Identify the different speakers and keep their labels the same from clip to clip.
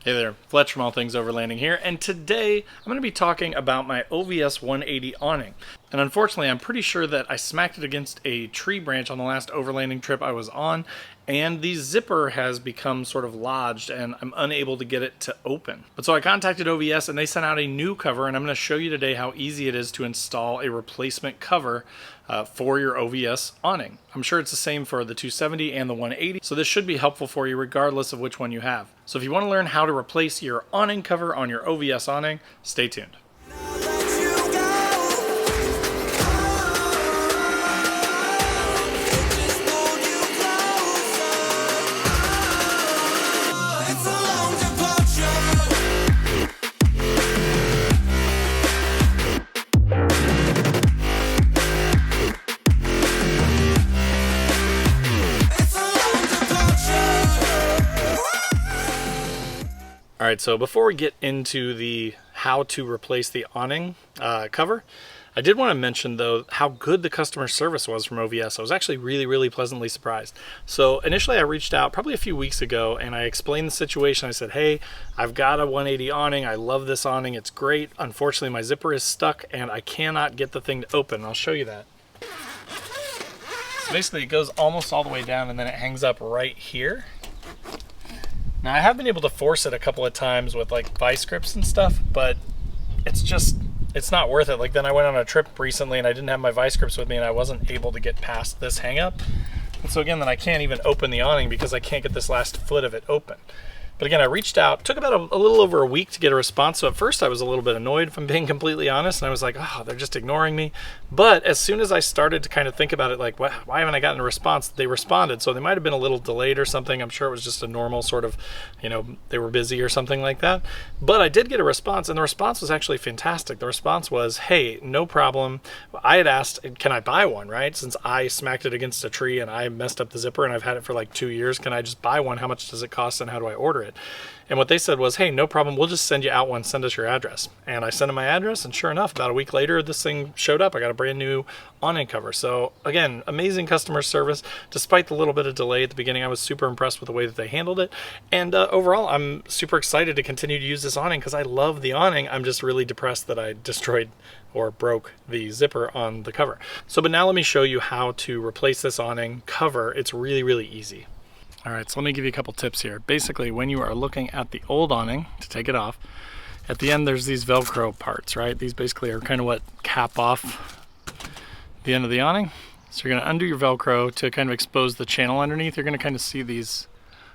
Speaker 1: Hey there, Fletch from All Things Overlanding here, and today I'm going to be talking about my OVS 180 awning. And unfortunately, I'm pretty sure that I smacked it against a tree branch on the last overlanding trip I was on, and the zipper has become sort of lodged and I'm unable to get it to open. But so I contacted OVS and they sent out a new cover, and I'm going to show you today how easy it is to install a replacement cover for your OVS awning. I'm sure it's the same for the 270 and the 180, so this should be helpful for you regardless of which one you have. So if you want to learn how to replace your awning cover on your OVS awning, stay tuned. Alright, so before we get into the how to replace the awning cover, I did want to mention though how good the customer service was from OVS. I was actually really pleasantly surprised. So initially I reached out probably a few weeks ago and I explained the situation. I said, hey, I've got a 180 awning. I love this awning. It's great. Unfortunately, my zipper is stuck and I cannot get the thing to open. I'll show you that. So basically it goes almost all the way down and then it hangs up right here. Now I have been able to force it a couple of times with like vice grips and stuff, but it's not worth it. Like then I went on a trip recently and I didn't have my vice grips with me and I wasn't able to get past this hang up. And so again, then I can't even open the awning because I can't get this last foot of it open. But again, I reached out, took about a little over a week to get a response. So at first I was a little bit annoyed, if I'm being completely honest. And I was like, oh, they're just ignoring me. But as soon as I started to kind of think about it, like, why haven't I gotten a response? They responded. So they might've been a little delayed or something. I'm sure it was just a normal sort of, they were busy or something like that. But I did get a response, and the response was actually fantastic. The response was, hey, no problem. I had asked, can I buy one, right? Since I smacked it against a tree and I messed up the zipper and I've had it for like 2 years, can I just buy one? How much does it cost and how do I order it? And what they said was, hey, no problem, we'll just send you out one, send us your address. And I sent them my address, and sure enough, about a week later, this thing showed up. I got a brand new awning cover. So again, amazing customer service. Despite the little bit of delay at the beginning, I was super impressed with the way that they handled it. And overall, I'm super excited to continue to use this awning because I love the awning. I'm just really depressed that I destroyed or broke the zipper on the cover. So, but now let me show you how to replace this awning cover. It's really easy. All right, so let me give you a couple tips here. Basically, when you are looking at the old awning to take it off, at the end there's these Velcro parts, right? These basically are kind of what cap off the end of the awning. So you're gonna undo your Velcro to kind of expose the channel underneath. You're gonna kind of see these,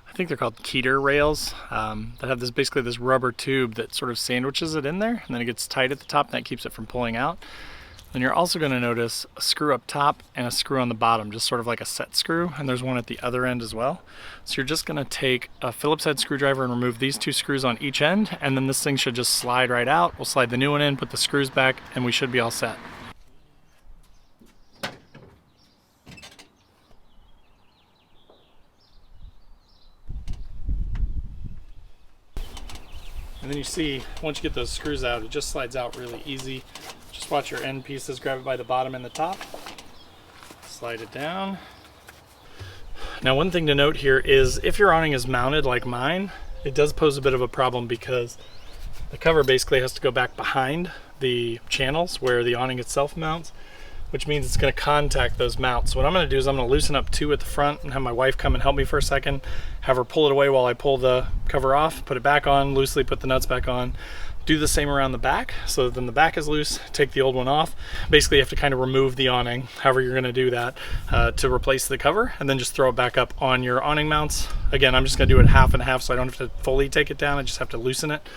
Speaker 1: I think they're called keter rails, that have this basically this rubber tube that sort of sandwiches it in there, and then it gets tight at the top and that keeps it from pulling out. Then you're also going to notice a screw up top and a screw on the bottom, just sort of like a set screw, and there's one at the other end as well. So you're just going to take a Phillips head screwdriver and remove these two screws on each end, and then this thing should just slide right out. We'll slide the new one in, put the screws back, and we should be all set. And then you see, once you get those screws out, it just slides out really easy. Just watch your end pieces, grab it by the bottom and the top, slide it down. Now one thing to note here is if your awning is mounted like mine, it does pose a bit of a problem because the cover basically has to go back behind the channels where the awning itself mounts, which means it's going to contact those mounts. So what I'm going to do is I'm going to loosen up two at the front and have my wife come and help me for a second, have her pull it away while I pull the cover off, put it back on, loosely put the nuts back on. Do the same around the back, so then the back is loose, take the old one off. Basically you have to kind of remove the awning, however you're going to do that, to replace the cover, and then just throw it back up on your awning mounts. Again, I'm just going to do it half and half so I don't have to fully take it down, I just have to loosen it.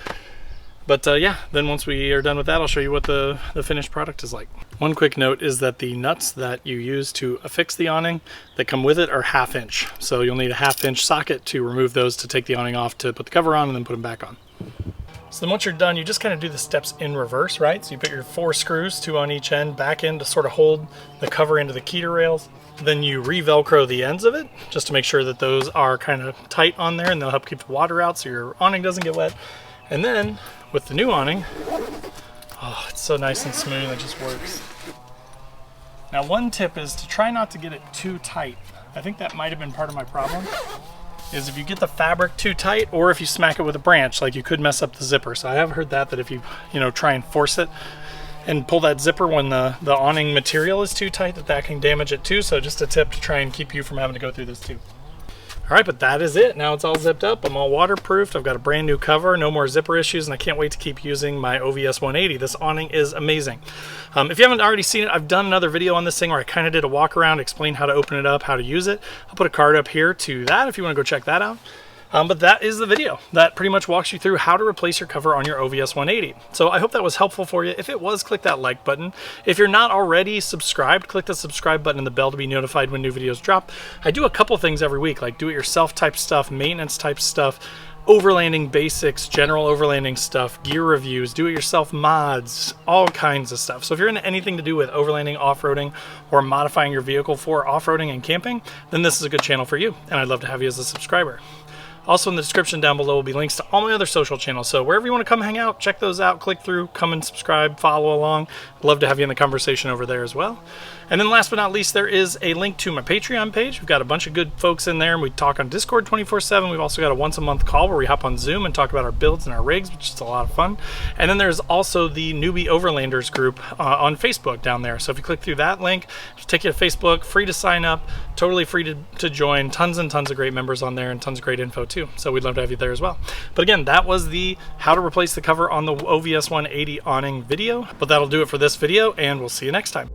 Speaker 1: But yeah, then once we are done with that, I'll show you what the finished product is like. One quick note is that the nuts that you use to affix the awning that come with it are 1/2 inch. So you'll need a 1/2 inch socket to remove those to take the awning off to put the cover on and then put them back on. So then once you're done, you just kind of do the steps in reverse, right? So you put your 4 screws, 2 on each end, back in to sort of hold the cover into the keter rails. Then you re-Velcro the ends of it, just to make sure that those are kind of tight on there and they'll help keep the water out so your awning doesn't get wet. And then with the new awning, oh, it's so nice and smooth, it just works. Now one tip is to try not to get it too tight. I think that might have been part of my problem. is if you get the fabric too tight, or if you smack it with a branch, like you could mess up the zipper. So I have heard that if you try and force it and pull that zipper when the awning material is too tight, that can damage it too. So just a tip to try and keep you from having to go through this too. All right, but that is it. Now it's all zipped up. I'm all waterproofed. I've got a brand new cover, no more zipper issues, and I can't wait to keep using my OVS 180. This awning is amazing. If you haven't already seen it, I've done another video on this thing where I kind of did a walk around, explain how to open it up, how to use it. I'll put a card up here to that if you want to go check that out. But that is the video. That pretty much walks you through how to replace your cover on your OVS 180. So I hope that was helpful for you. If it was, click that like button. If you're not already subscribed, click the subscribe button and the bell to be notified when new videos drop. I do a couple things every week, like do-it-yourself type stuff, maintenance type stuff, overlanding basics, general overlanding stuff, gear reviews, do-it-yourself mods, all kinds of stuff. So if you're into anything to do with overlanding, off-roading, or modifying your vehicle for off-roading and camping, then this is a good channel for you, and I'd love to have you as a subscriber. Also in the description down below will be links to all my other social channels. So wherever you want to come hang out, check those out, click through, come and subscribe, follow along. I'd love to have you in the conversation over there as well. And then last but not least, there is a link to my Patreon page. We've got a bunch of good folks in there, and we talk on Discord 24/7. We've also got a once-a-month call where we hop on Zoom and talk about our builds and our rigs, which is a lot of fun. And then there's also the Newbie Overlanders group on Facebook down there. So if you click through that link, it'll take you to Facebook, free to sign up, totally free to join. Tons and tons of great members on there and tons of great info too. So we'd love to have you there as well. But again, that was the how to replace the cover on the OVS 180 awning video. But that'll do it for this video, and we'll see you next time.